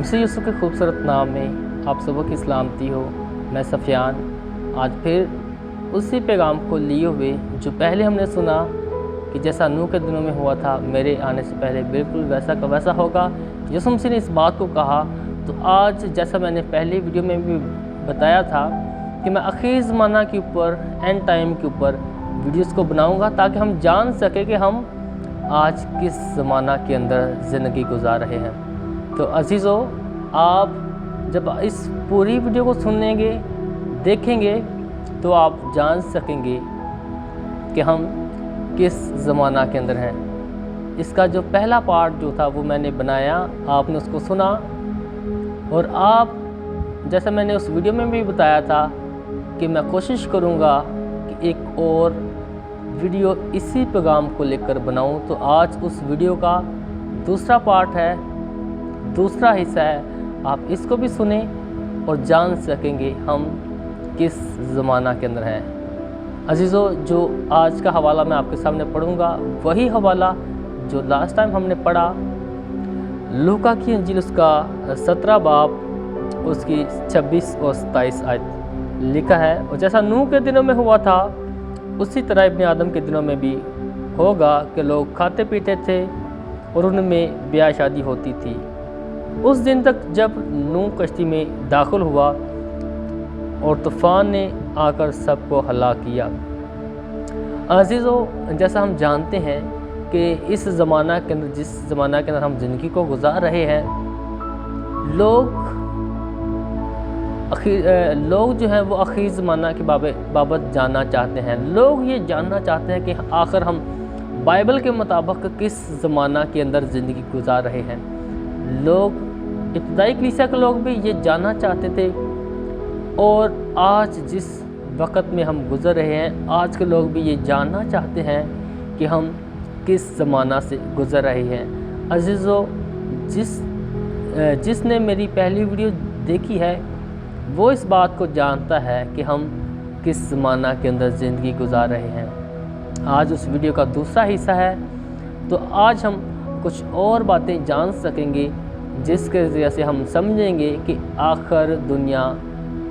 मुझसे यूसुफ के खूबसूरत नाम में आप सबों की सलामती हो। मैं सफ़ियान आज फिर उसी पैगाम को लिए हुए जो पहले हमने सुना कि जैसा नूह के दिनों में हुआ था मेरे आने से पहले बिल्कुल वैसा का वैसा होगा। यीशु मसीह ने इस बात को कहा। तो आज जैसा मैंने पहले वीडियो में भी बताया था कि मैं आखिरी ज़माना के ऊपर एंड टाइम के ऊपर वीडियोस को बनाऊंगा ताकि हम जान सकें कि हम आज किस ज़माना के अंदर ज़िंदगी गुजार रहे हैं। तो अजीज़ों, आप जब इस पूरी वीडियो को सुनेंगे देखेंगे तो आप जान सकेंगे कि हम किस ज़माना के अंदर हैं। इसका जो पहला पार्ट जो था वो मैंने बनाया, आपने उसको सुना और आप जैसा मैंने उस वीडियो में भी बताया था कि मैं कोशिश करूँगा कि एक और वीडियो इसी पैगाम को लेकर बनाऊं। तो आज उस वीडियो का दूसरा पार्ट है, दूसरा हिस्सा है, आप इसको भी सुने और जान सकेंगे हम किस ज़माना के अंदर हैं। अजीज़ों, जो आज का हवाला मैं आपके सामने पढ़ूंगा वही हवाला जो लास्ट टाइम हमने पढ़ा, लूका की इंजील उसका 17 बाब उसकी 26 और 27 आयत लिखा है। और जैसा नूह के दिनों में हुआ था उसी तरह इब्ने आदम के दिनों में भी होगा कि लोग खाते पीते थे और उनमें ब्याह शादी होती थी उस दिन तक जब नूह कश्ती में दाखिल हुआ और तूफ़ान ने आकर सबको हलाक किया। अज़ीज़ों, जैसा हम जानते हैं कि इस ज़माना के अंदर, जिस ज़माना के अंदर हम ज़िंदगी को गुजार रहे हैं, लोग जो हैं वो आखिरी ज़माना के बाबत जानना चाहते हैं। लोग ये जानना चाहते हैं कि आखिर हम बाइबल के मुताबिक किस ज़माना के अंदर ज़िंदगी गुजार रहे हैं। लोग इब्तदाई कलीसिया के लोग भी ये जानना चाहते थे और आज जिस वक़्त में हम गुज़र रहे हैं, आज के लोग भी ये जानना चाहते हैं कि हम किस ज़माना से गुज़र रहे हैं। अज़ीज़ों, जिसने मेरी पहली वीडियो देखी है वो इस बात को जानता है कि हम किस ज़माना के अंदर ज़िंदगी गुजार रहे हैं। आज उस वीडियो का दूसरा हिस्सा है। तो आज हम कुछ और बातें जान सकेंगे जिसके ज़रिए से हम समझेंगे कि आखिर दुनिया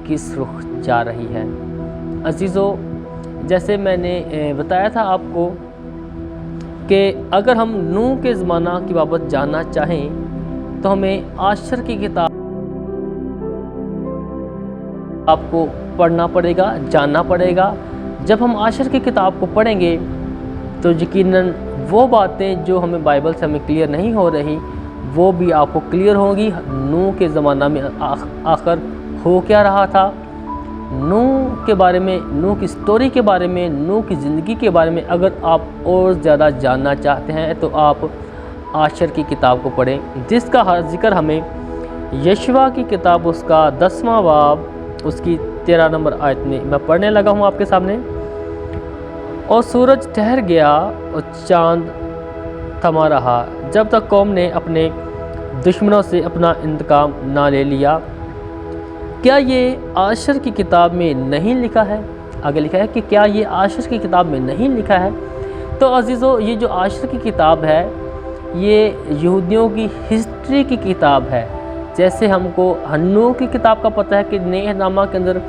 किस रुख जा रही है। अज़ीज़ों, जैसे मैंने बताया था आपको कि अगर हम नूह के ज़माना की बाबत जानना चाहें तो हमें आशर की किताब आपको पढ़ना पड़ेगा, जानना पड़ेगा। जब हम आशर की किताब को पढ़ेंगे तो यकीनन वो बातें जो हमें बाइबल से हमें क्लियर नहीं हो रही वो भी आपको क्लियर होगी। नूह के ज़माना में आखिर हो क्या रहा था, नूह के बारे में, नूह की स्टोरी के बारे में, नूह की ज़िंदगी के बारे में अगर आप और ज़्यादा जानना चाहते हैं तो आप आशर की किताब को पढ़ें, जिसका जिक्र हमें यशवा की किताब उसका 10वां बाब उसकी 13 नंबर आयत में मैं पढ़ने लगा हूँ आपके सामने। और सूरज ठहर गया और चांद थमा रहा जब तक कौम ने अपने दुश्मनों से अपना इंतकाम ना ले लिया। क्या ये आशर की किताब में नहीं लिखा है? आगे लिखा है कि क्या ये आशर की किताब में नहीं लिखा है। तो अजीज़ों, ये जो आशर की किताब है ये यहूदियों की हिस्ट्री की किताब है। जैसे हमको हन्नूह की किताब का पता है कि नेहनामा के अंदर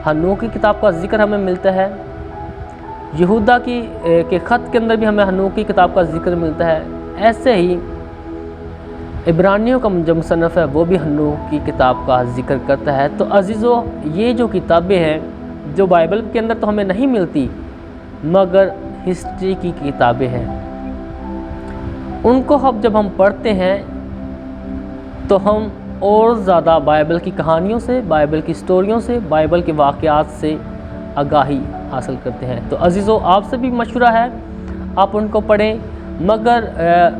हन्नूह की किताब का जिक्र हमें मिलता है, यहूदा के ख़त के अंदर भी हमें हन्नूह की किताब का जिक्र मिलता है। ऐसे ही इब्रानियों का जो मुसन्नफ़ है वो भी हन्नूह की किताब का जिक्र करता है। तो अजीज़ों, ये जो किताबें हैं जो बाइबल के अंदर तो हमें नहीं मिलती मगर हिस्ट्री की किताबें हैं, उनको जब हम पढ़ते हैं तो हम और ज़्यादा बाइबल की कहानियों से, बाइबल की स्टोरियों से, बाइबल के वाक़यात से आगाही हासिल करते हैं। तो अजीज़ों, आपसे भी मशवरा है आप उनको पढ़ें। मगर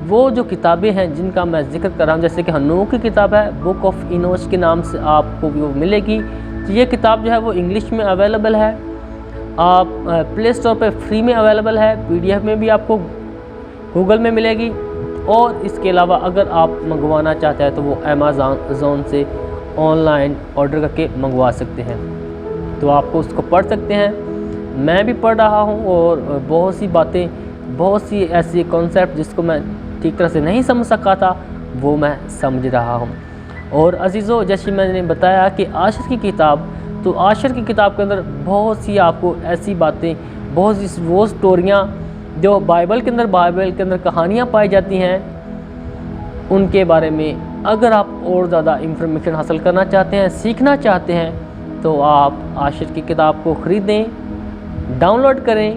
वो जो किताबें हैं जिनका मैं जिक्र कर रहा हूँ, जैसे कि हन्नूह की किताब है, बुक ऑफ इनोश के नाम से आपको वो मिलेगी। तो ये किताब जो है वो इंग्लिश में अवेलेबल है, आप प्ले स्टोर पर फ्री में अवेलेबल है, PDF में भी आपको गूगल में मिलेगी। और इसके अलावा अगर आप मंगवाना चाहते हैं तो वो अमेज़न से ऑनलाइन ऑर्डर करके मंगवा सकते हैं। तो आपको उसको पढ़ सकते हैं। मैं भी पढ़ रहा हूँ और बहुत सी बातें, बहुत सी ऐसी कॉन्सेप्ट जिसको मैं ठीक तरह से नहीं समझ सका था वो मैं समझ रहा हूँ। और अजीज़ों, जैसे मैंने बताया कि आशर की किताब, तो आशर की किताब के अंदर बहुत सी आपको ऐसी बातें, बहुत सी वो स्टोरियाँ जो बाइबल के अंदर कहानियाँ पाई जाती हैं, उनके बारे में अगर आप और ज़्यादा इंफॉर्मेशन हासिल करना चाहते हैं, सीखना चाहते हैं, तो आप आशर की किताब को ख़रीदें, डाउनलोड करें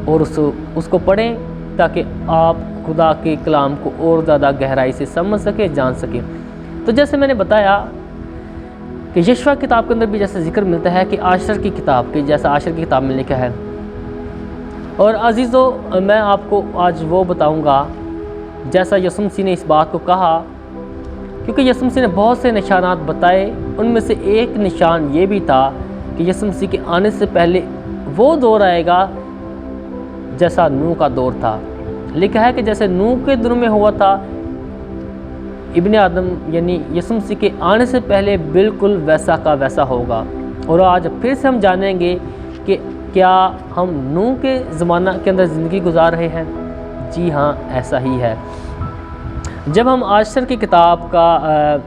और उसको पढ़ें, ताकि आप खुदा के कलाम को और ज़्यादा गहराई से समझ सकें, जान सकें। तो जैसे मैंने बताया कि यशवा किताब के अंदर भी जैसे जिक्र मिलता है कि आशर की किताब के जैसा आशर की किताब में लिखा है। और अजीज़ों, मैं आपको आज वो बताऊंगा जैसा यीशु मसीह ने इस बात को कहा, क्योंकि यीशु मसीह ने बहुत से निशानात बताए। उनमें से एक निशान ये भी था कि यीशु मसीह के आने से पहले वो दौर आएगा जैसा नूह का दौर था। लिखा है कि जैसे नूह के दिनों में हुआ था, इब्ने आदम यानी यीशु मसीह के आने से पहले बिल्कुल वैसा का वैसा होगा। और आज फिर से हम जानेंगे कि क्या हम नूह के ज़माना के अंदर ज़िंदगी गुजार रहे हैं। जी हाँ, ऐसा ही है। जब हम आशर की किताब का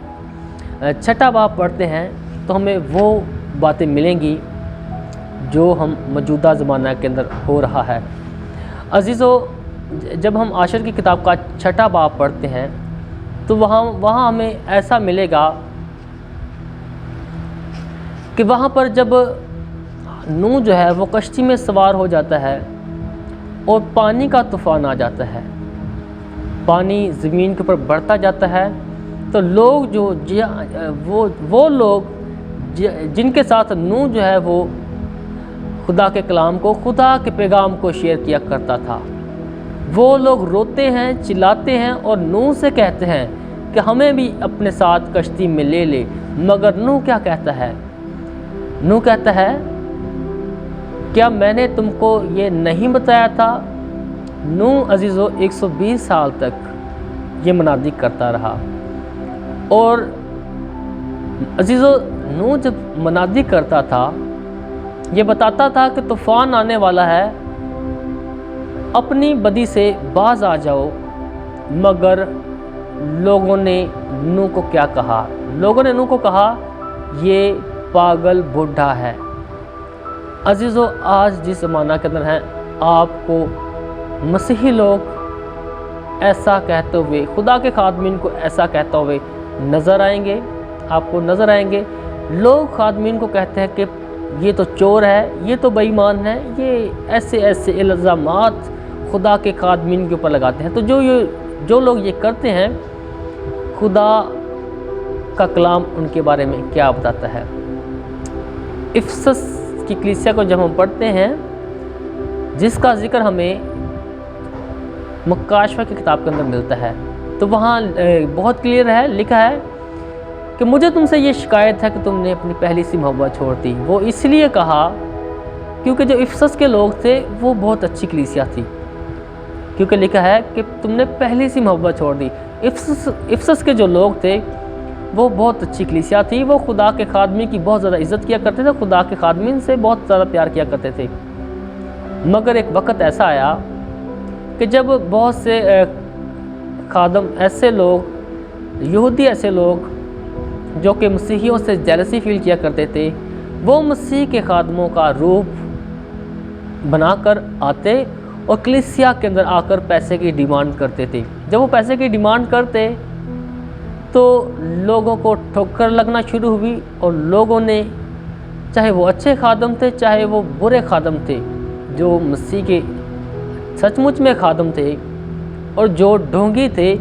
छठा बाब पढ़ते हैं तो हमें वो बातें मिलेंगी जो हम मौजूदा ज़माना के अंदर हो रहा है। अजीज़ों, जब हम आशर की किताब का छठा बाब पढ़ते हैं तो वहाँ हमें ऐसा मिलेगा कि वहाँ पर जब नूह जो है वो कश्ती में सवार हो जाता है और पानी का तूफ़ान आ जाता है, पानी ज़मीन के ऊपर बढ़ता जाता है, तो लोग वो लोग जिनके साथ नूह जो है वो खुदा के कलाम को, खुदा के पैगाम को शेयर किया करता था, वो लोग रोते हैं, चिल्लाते हैं और नूह से कहते हैं कि हमें भी अपने साथ कश्ती में ले ले। मगर नूह क्या कहता है? नूह कहता है, क्या मैंने तुमको ये नहीं बताया था? नूह अजीज़ों 120 साल तक ये मुनादी करता रहा। और अजीज़ों, नूह जब मुनादी करता था, ये बताता था कि तूफ़ान आने वाला है, अपनी बदी से बाज आ जाओ। मगर लोगों ने नूह को क्या कहा? लोगों ने नूह को कहा, ये पागल बूढ़ा है। अजीज़ों, आज जिस ज़माना के अंदर हैं, आपको मसीही लोग ऐसा कहते हुए, खुदा के खादमीन को ऐसा कहते हुए नज़र आएंगे, आपको नज़र आएंगे। लोग खादमीन को कहते हैं कि ये तो चोर है, ये तो बेईमान है, ये ऐसे ऐसे इल्ज़ामात खुदा के खादमीन के ऊपर लगाते हैं। तो जो लोग ये करते हैं, खुदा का कलाम उनके बारे में क्या बताता है? इफसस की कलीसिया को जब हम पढ़ते हैं, जिसका जिक्र हमें मक्काशवा की किताब के अंदर मिलता है, तो वहाँ बहुत क्लियर है, लिखा है कि मुझे तुमसे ये शिकायत है कि तुमने अपनी पहली सी मोहब्बत छोड़ दी। वो इसलिए कहा क्योंकि जो इफसस के लोग थे वो बहुत अच्छी कलीसिया थी, क्योंकि लिखा है कि तुमने पहली सी मोहब्बत छोड़ दी। इफसस के जो लोग थे वो बहुत अच्छी कलीसिया थी, वो खुदा के खादमी की बहुत ज़्यादा इज़्ज़त किया करते थे, खुदा के खादमीन से बहुत ज़्यादा प्यार किया करते थे। मगर एक वक्त ऐसा आया कि जब बहुत से खादम ऐसे लोग, यहूदी ऐसे लोग जो कि मसीहियों से जेलसी फील किया करते थे, वो मसीह के खादमों का रूप बनाकर आते और कलीसिया के अंदर आकर पैसे की डिमांड करते थे। जब वो पैसे की डिमांड करते तो लोगों को ठोकर लगना शुरू हुई, और लोगों ने, चाहे वो अच्छे खादम थे चाहे वो बुरे खादम थे, जो मसीह के सचमुच में खादम थे और जो ढोंगी थे,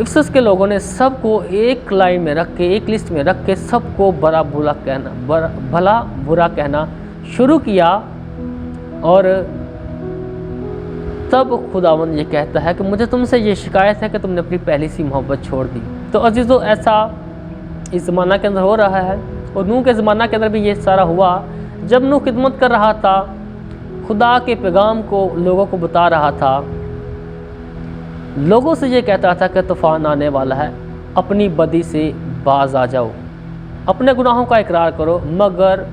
इफसस के लोगों ने सबको एक लाइन में रख के, एक लिस्ट में रख के सबको भला बुरा कहना शुरू किया। और तब खुदावंद ये कहता है कि मुझे तुमसे ये शिकायत है कि तुमने अपनी पहली सी मोहब्बत छोड़ दी। तो अजीज़ों, ऐसा इस ज़माना के अंदर हो रहा है, और नूह के ज़माना के अंदर भी ये सारा हुआ। जब नूह खिदमत कर रहा था, खुदा के पैगाम को लोगों को बता रहा था, लोगों से ये कहता था कि तूफ़ान आने वाला है, अपनी बदी से बाज आ जाओ, अपने गुनाहों का इकरार करो। मगर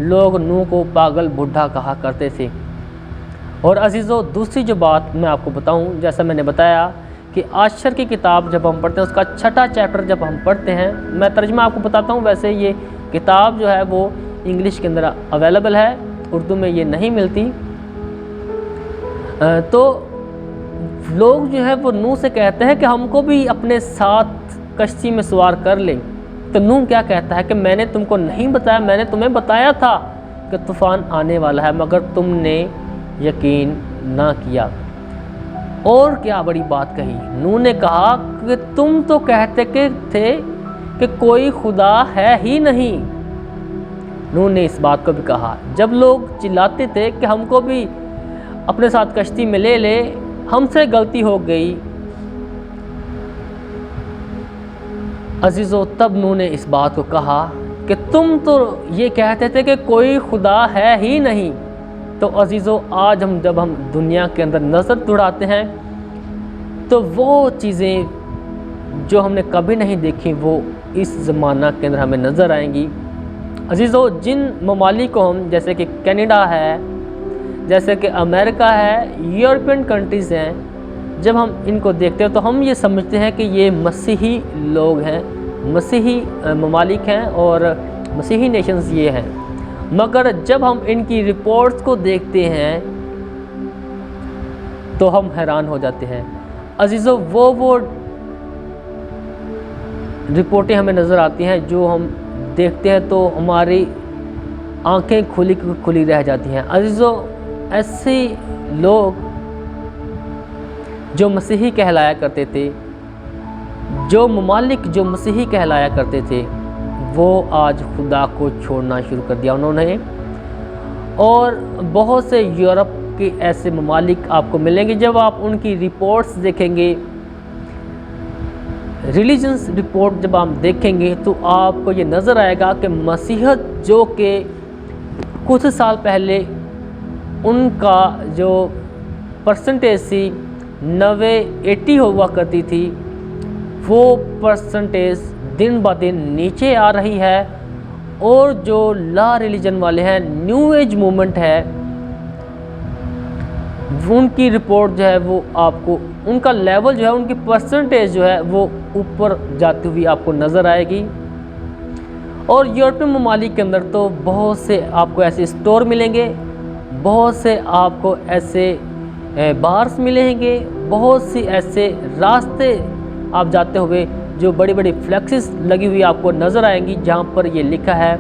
लोग नूह को पागल बूढ़ा कहा करते थे। और अजीज़ों, दूसरी जो बात मैं आपको बताऊं, जैसा मैंने बताया कि आश्चर्य की किताब जब हम पढ़ते हैं, उसका 6ठा चैप्टर जब हम पढ़ते हैं, मैं तर्जुमा आपको बताता हूँ। वैसे ये किताब जो है वो इंग्लिश के अंदर अवेलेबल है, उर्दू में ये नहीं मिलती। तो लोग जो है वो नूह से कहते हैं कि हमको भी अपने साथ कश्ती में सवार कर ले। तो नूह क्या कहता है कि मैंने तुमको नहीं बताया, मैंने तुम्हें बताया था कि तूफ़ान आने वाला है, मगर तुमने यकीन ना किया। और क्या बड़ी बात कही, नूह ने कहा कि तुम तो कहते थे कि कोई खुदा है ही नहीं। नूह ने इस बात को भी कहा जब लोग चिल्लाते थे कि हमको भी अपने साथ कश्ती में ले ले, हमसे गलती हो गई। अजीज़ों, तब नूह ने इस बात को कहा कि तुम तो ये कहते थे कि कोई खुदा है ही नहीं। तो अजीज़ों, आज जब हम दुनिया के अंदर नज़र दौड़ाते हैं तो वो चीज़ें जो हमने कभी नहीं देखी वो इस ज़माना के अंदर हमें नज़र आएंगी। अजीज़ों, जिन ममालिक को हम, जैसे कि कनाडा है, जैसे कि अमेरिका है, यूरोपियन कंट्रीज़ हैं, जब हम इनको देखते हैं तो हम ये समझते हैं कि ये मसीही लोग हैं, मसीही ममालिक हैं और मसीही नेशंस ये हैं। मगर जब हम इनकी रिपोर्ट्स को देखते हैं तो हम हैरान हो जाते हैं। अजीज़ों, वो रिपोर्टें हमें नज़र आती हैं जो हम देखते हैं तो हमारी आंखें खुली रह जाती हैं। अजीज़ों, ऐसे लोग जो मसीही कहलाया करते थे, जो ममालिक जो मसीही कहलाया करते थे, वो आज खुदा को छोड़ना शुरू कर दिया उन्होंने। और बहुत से यूरोप के ऐसे ममालिक आपको मिलेंगे, जब आप उनकी रिपोर्ट्स देखेंगे, रिलीजन्स रिपोर्ट जब आप देखेंगे तो आपको ये नज़र आएगा कि मसीहत जो कि कुछ साल पहले उनका जो परसेंटेज थी 90-80 हुआ करती थी, वो परसेंटेज दिन ब दिन नीचे आ रही है। और जो ला रिलीजन वाले हैं, न्यू एज मूवमेंट है, उनकी रिपोर्ट जो है वो आपको, उनका लेवल जो है, उनकी परसेंटेज जो है वो ऊपर जाती हुई आपको नज़र आएगी। और यूरोपियन ममालिक के अंदर तो बहुत से आपको ऐसे स्टोर मिलेंगे, बहुत से आपको ऐसे बार्स मिलेंगे, बहुत सी ऐसे रास्ते आप जाते हुए जो बड़ी बड़ी फ्लैक्सेस लगी हुई आपको नज़र आएंगी, जहाँ पर ये लिखा है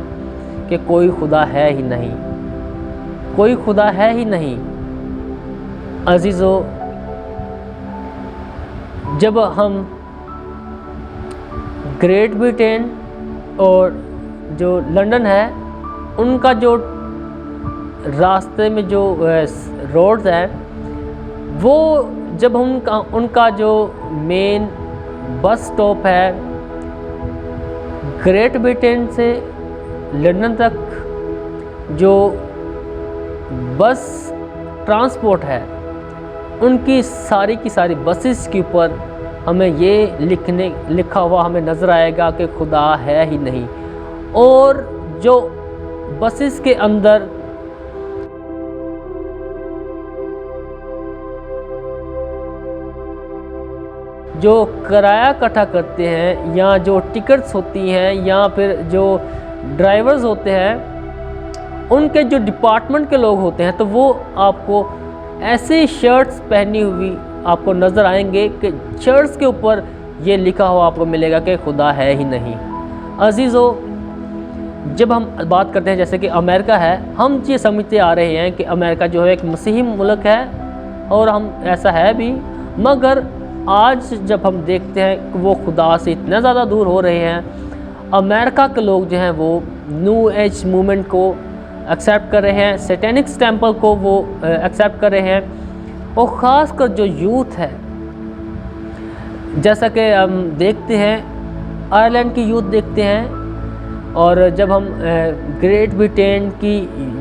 कि कोई खुदा है ही नहीं, कोई खुदा है ही नहीं। अजीज़ों, जब हम ग्रेट ब्रिटेन और जो लंदन है, उनका जो रास्ते में जो रोड्स हैं, वो जब उनका जो मेन बस स्टॉप है, ग्रेट ब्रिटेन से लंदन तक जो बस ट्रांसपोर्ट है, उनकी सारी की सारी बसेस के ऊपर हमें ये लिखा हुआ हमें नज़र आएगा कि खुदा है ही नहीं। और जो बसेस के अंदर जो किराया इकट्ठा करते हैं, या जो टिकट्स होती हैं, या फिर जो ड्राइवर्स होते हैं, उनके जो डिपार्टमेंट के लोग होते हैं, तो वो आपको ऐसे शर्ट्स पहनी हुई आपको नज़र आएंगे कि शर्ट्स के ऊपर ये लिखा हुआ आपको मिलेगा कि खुदा है ही नहीं। अजीज़ों, जब हम बात करते हैं जैसे कि अमेरिका है, हम ये समझते आ रहे हैं कि अमेरिका जो है एक मसीही मुल्क है, और हम ऐसा है भी, मगर आज जब हम देखते हैं कि वो खुदा से इतना ज़्यादा दूर हो रहे हैं। अमेरिका के लोग जो हैं वो न्यू एज मूवमेंट को एक्सेप्ट कर रहे हैं, सैटेनिक टेम्पल को वो एक्सेप्ट कर रहे हैं। और ख़ास कर जो यूथ है, जैसा कि हम देखते हैं आयरलैंड की यूथ देखते हैं, और जब हम ग्रेट ब्रिटेन की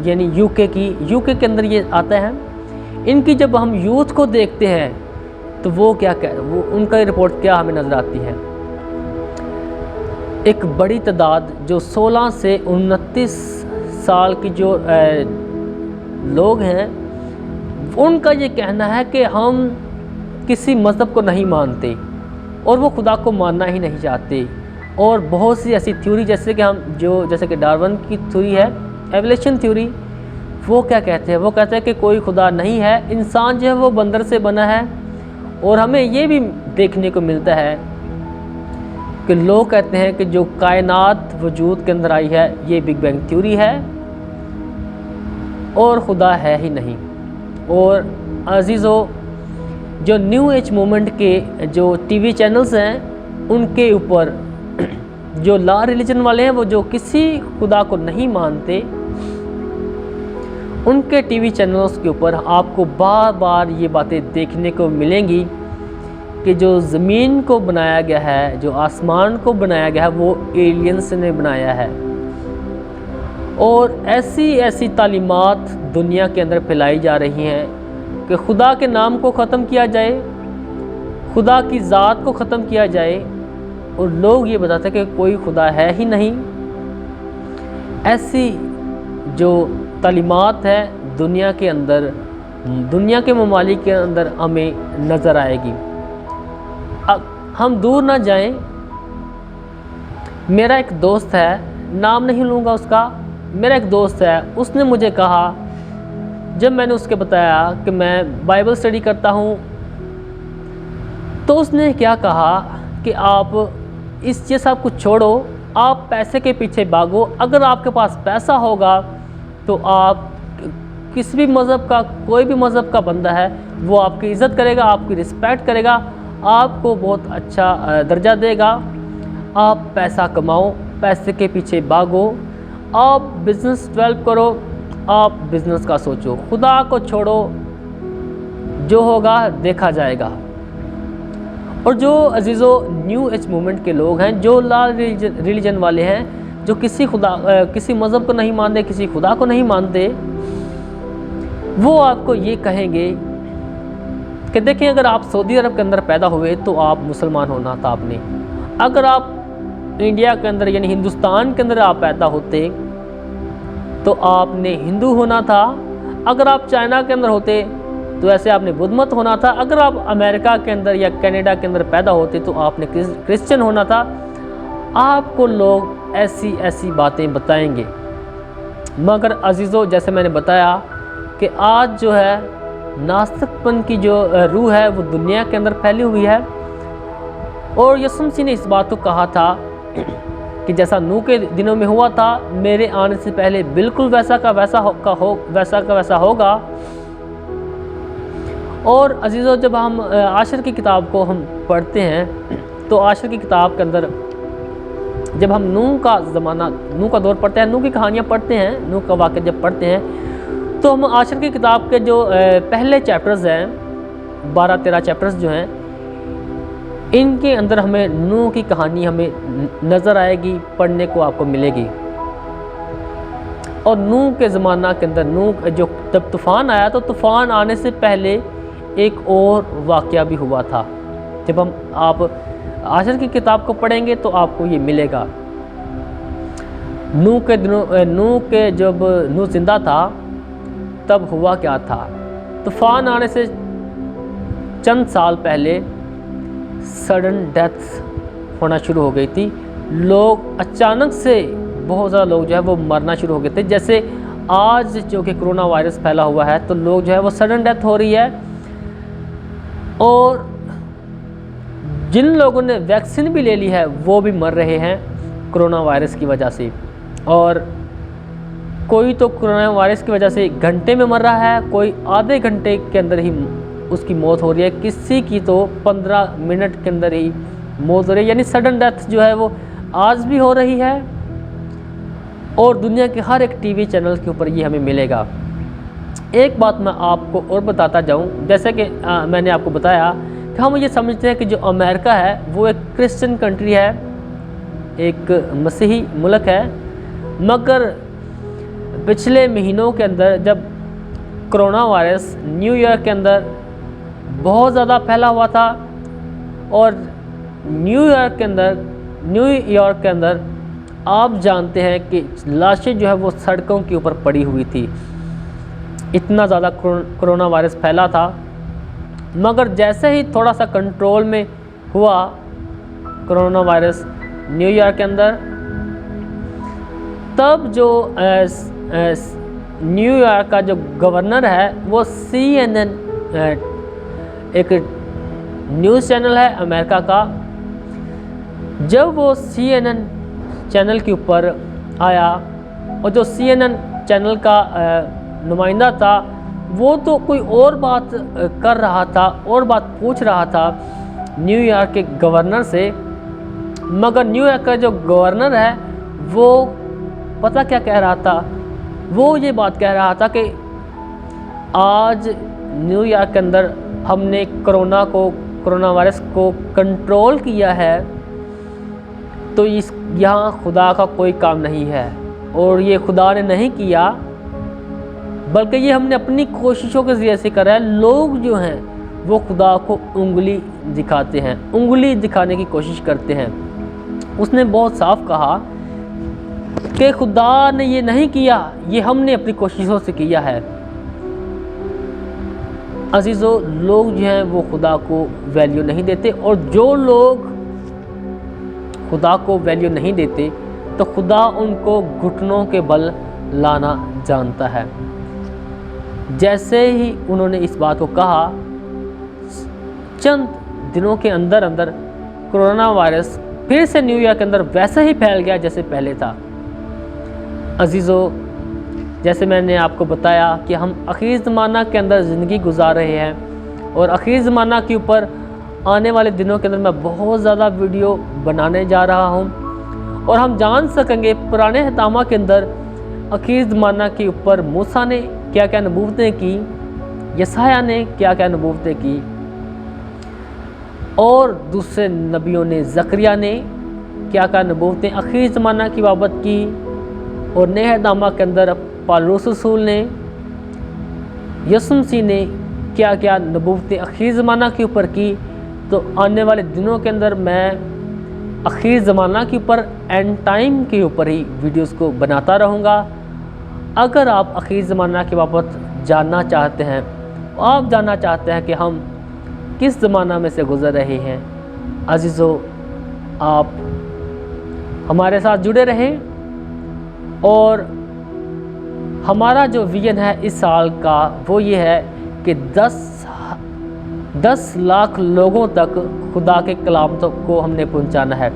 यानी यूके के अंदर ये आता है, इनकी जब हम यूथ को देखते हैं तो वो उनका रिपोर्ट क्या हमें नज़र आती है। एक बड़ी तादाद जो 16 से 29 साल की जो लोग हैं, उनका ये कहना है कि हम किसी मज़हब को नहीं मानते और वो खुदा को मानना ही नहीं चाहते। और बहुत सी ऐसी थ्योरी जैसे कि डार्विन की थ्योरी है, एवोल्यूशन थ्योरी, वो क्या कहते हैं, वो कहते हैं कि कोई खुदा नहीं है, इंसान जो है वो बंदर से बना है। और हमें ये भी देखने को मिलता है कि लोग कहते हैं कि जो कायनात वजूद के अंदर आई है ये बिग बैंग थ्योरी है और खुदा है ही नहीं। और अजीज़ों, जो न्यू एज मूवमेंट के जो टीवी चैनल्स हैं उनके ऊपर जो ला रिलीजन वाले हैं, वो जो किसी खुदा को नहीं मानते, उनके टीवी चैनल्स के ऊपर आपको बार बार ये बातें देखने को मिलेंगी कि जो ज़मीन को बनाया गया है, जो आसमान को बनाया गया है, वो एलियंस ने बनाया है। और ऐसी ऐसी तालीमात दुनिया के अंदर फैलाई जा रही हैं कि खुदा के नाम को ख़त्म किया जाए, खुदा की ज़ात को ख़त्म किया जाए, और लोग ये बताते हैं कि कोई खुदा है ही नहीं। ऐसी जो तालीमात है दुनिया के अंदर, दुनिया के ममालिक के अंदर हमें नज़र आएगी। अब हम दूर ना जाएं, मेरा एक दोस्त है, नाम नहीं लूँगा उसका, मेरा एक दोस्त है, उसने मुझे कहा, जब मैंने उसके बताया कि मैं बाइबल स्टडी करता हूँ, तो उसने क्या कहा कि आप ये सब कुछ छोड़ो, आप पैसे के पीछे भागो। अगर आपके पास पैसा होगा तो आप किसी भी मज़हब का, कोई भी मज़हब का बंदा है, वो आपकी इज़्ज़त करेगा, आपकी रिस्पेक्ट करेगा, आपको बहुत अच्छा दर्जा देगा। आप पैसा कमाओ, पैसे के पीछे भागो, आप बिज़नेस डेवलप करो, आप बिज़नेस का सोचो, खुदा को छोड़ो, जो होगा देखा जाएगा। और जो अजीज़ों न्यू एज मूवमेंट के लोग हैं, जो ला रिलीजन वाले हैं, जो किसी मज़हब को नहीं मानते, किसी खुदा को नहीं मानते, वो आपको ये कहेंगे कि देखें, अगर आप सऊदी अरब के अंदर पैदा हुए तो आप मुसलमान होना था आपने। अगर आप इंडिया के अंदर यानी हिंदुस्तान के अंदर आप पैदा होते तो आपने हिंदू होना था। अगर आप चाइना के अंदर होते तो ऐसे आपने बुद्ध मत होना था। अगर आप अमेरिका के अंदर या कनाडा के अंदर पैदा होते तो आपने क्रिश्चियन होना था। आपको लोग ऐसी ऐसी बातें बताएंगे। मगर अजीज़ों, जैसे मैंने बताया कि आज जो है नास्तिकपन की जो रूह है वो दुनिया के अंदर फैली हुई है। और यसु मसीह ने इस बात को कहा था कि जैसा नूह के दिनों में हुआ था, मेरे आने से पहले बिल्कुल वैसा का वैसा होगा। और अजीज़ों, जब हम आशर की किताब को हम पढ़ते हैं तो आशर की किताब के अंदर जब हम नूह का दौर पढ़ते हैं, नूह की कहानियाँ पढ़ते हैं, नूह का वाक़या जब पढ़ते हैं, तो हम आशर की किताब के जो पहले चैप्टर्स हैं, 12-13 चैप्टर्स जो हैं, इनके अंदर हमें नूह की कहानी हमें नज़र आएगी, पढ़ने को आपको मिलेगी। और नूह के ज़माना के अंदर जब तूफ़ान आया तो तूफ़ान आने से पहले एक और वाक़या भी हुआ था। जब आप आशर की किताब को पढ़ेंगे तो आपको ये मिलेगा। जब नूह जिंदा था तब हुआ क्या था? तूफ़ान आने से चंद साल पहले सडन डेथ होना शुरू हो गई थी। लोग अचानक से, बहुत ज़्यादा लोग जो है वो मरना शुरू हो गए थे। जैसे आज जो कि कोरोना वायरस फैला हुआ है तो लोग जो है वो सडन डेथ हो रही है। और जिन लोगों ने वैक्सीन भी ले ली है वो भी मर रहे हैं कोरोना वायरस की वजह से। और कोई तो कोरोना वायरस की वजह से घंटे में मर रहा है, कोई आधे घंटे के अंदर ही उसकी मौत हो रही है, किसी की तो 15 मिनट के अंदर ही मौत हो रही है। यानी सडन डेथ जो है वो आज भी हो रही है और दुनिया के हर एक टीवी चैनल के ऊपर ये हमें मिलेगा। एक बात मैं आपको और बताता जाऊं, जैसे कि मैंने आपको बताया कि हम ये समझते हैं कि जो अमेरिका है वो एक क्रिश्चियन कंट्री है, एक मसीही मुल्क है। मगर पिछले महीनों के अंदर जब कोरोना वायरस न्यूयॉर्क के अंदर बहुत ज़्यादा फैला हुआ था और न्यूयॉर्क के अंदर आप जानते हैं कि लाशें जो है वो सड़कों के ऊपर पड़ी हुई थी। इतना ज़्यादा कोरोना वायरस फैला था मगर जैसे ही थोड़ा सा कंट्रोल में हुआ कोरोना वायरस न्यूयॉर्क के अंदर, तब जो न्यूयॉर्क का जो गवर्नर है वो CNN एक न्यूज़ चैनल है अमेरिका का, जब वो CNN चैनल के ऊपर आया और जो CNN चैनल का नुमाइंदा था वो तो कोई और बात कर रहा था और बात पूछ रहा था न्यूयॉर्क के गवर्नर से, मगर न्यूयॉर्क का जो गवर्नर है वो पता क्या कह रहा था, वो ये बात कह रहा था कि आज न्यूयॉर्क के अंदर हमने कोरोना वायरस को कंट्रोल किया है, तो यहाँ खुदा का कोई काम नहीं है और ये खुदा ने नहीं किया बल्कि ये हमने अपनी कोशिशों के ज़रिए से करा है। लोग जो हैं वो खुदा को उंगली दिखाते हैं, उंगली दिखाने की कोशिश करते हैं। उसने बहुत साफ कहा कि खुदा ने ये नहीं किया, ये हमने अपनी कोशिशों से किया है। अजीज़ों, लोग जो हैं वो खुदा को वैल्यू नहीं देते, और जो लोग खुदा को वैल्यू नहीं देते तो खुदा उनको घुटनों के बल लाना जानता है। जैसे ही उन्होंने इस बात को कहा, चंद दिनों के अंदर अंदर कोरोना वायरस फिर से न्यूयॉर्क के अंदर वैसे ही फैल गया जैसे पहले था। अजीज़ों, जैसे मैंने आपको बताया कि हम आखिरी ज़माना के अंदर ज़िंदगी गुजार रहे हैं, और आखिरी ज़माना के ऊपर आने वाले दिनों के अंदर मैं बहुत ज़्यादा वीडियो बनाने जा रहा हूँ, और हम जान सकेंगे पुराने हतामा के अंदर आखिरी ज़माना के ऊपर मूसा ने क्या क्या नबूवतें की, यसाया ने क्या क्या नबूवतें की, और दूसरे नबियों ने, ज़करिया ने क्या क्या नबूवतें आखिरी ज़माना की बाबत की, और नए हतामा के अंदर पौलुस रसूल ने, यीशु मसीह ने क्या क्या नबूवतें आखिरी ज़माना के ऊपर की। तो आने वाले दिनों के अंदर मैं आखिरी ज़माना के ऊपर, एंड टाइम के ऊपर ही वीडियोस को बनाता रहूँगा। अगर आप आखिरी ज़माना के बाबत जानना चाहते हैं, आप जानना चाहते हैं कि हम किस ज़माना में से गुज़र रहे हैं, अजीज़ों, आप हमारे साथ जुड़े रहें। और हमारा जो विज़न है इस साल का वो ये है कि 10 लाख लोगों तक खुदा के कलाम तक को हमने पहुंचाना है।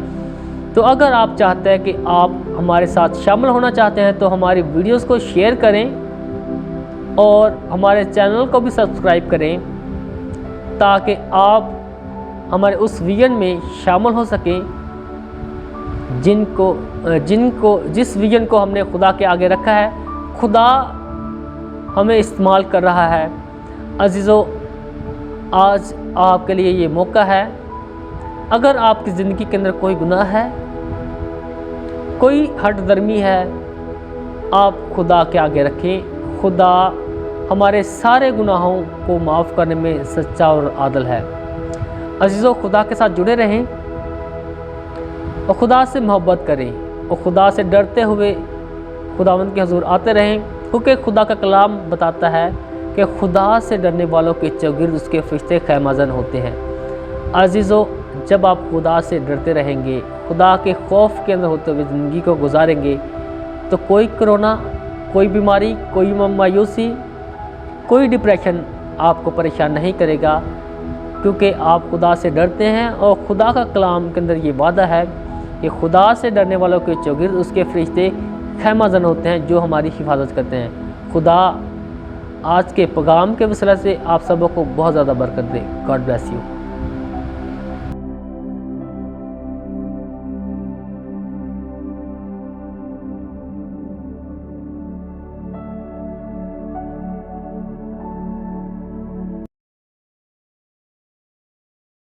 तो अगर आप चाहते हैं कि आप हमारे साथ शामिल होना चाहते हैं तो हमारी वीडियोस को शेयर करें और हमारे चैनल को भी सब्सक्राइब करें, ताकि आप हमारे उस विज़न में शामिल हो सकें जिस विज़न को हमने खुदा के आगे रखा है, खुदा हमें इस्तेमाल कर रहा है। अजीज़ों, आज आपके लिए ये मौका है, अगर आपकी ज़िंदगी के अंदर कोई गुनाह है, कोई हट दर्मी है, आप खुदा के आगे रखें। खुदा हमारे सारे गुनाहों को माफ़ करने में सच्चा और आदल है। अजीज़ों, खुदा के साथ जुड़े रहें और खुदा से मोहब्बत करें, और खुदा से डरते हुए खुदावंद के हुजूर आते रहें, क्योंकि खुदा का कलाम बताता है कि खुदा से डरने वालों के चौगिर्द उसके फरिश्ते खैमाज़न होते हैं। अजीज़ों, जब आप खुदा से डरते रहेंगे, खुदा के खौफ के अंदर होते हुए ज़िंदगी को गुजारेंगे, तो कोई कोरोना, कोई बीमारी, कोई मायूसी, कोई डिप्रेशन आपको परेशान नहीं करेगा, क्योंकि आप खुदा से डरते हैं। और खुदा का कलाम के अंदर ये वादा है कि खुदा से डरने वालों के चौगिर्द उसके फरिश्ते खैमाज़न होते हैं, जो हमारी हिफाजत करते हैं। खुदा आज के पैगाम के वसीला से आप सबों को बहुत ज़्यादा बरकत दे। God bless you.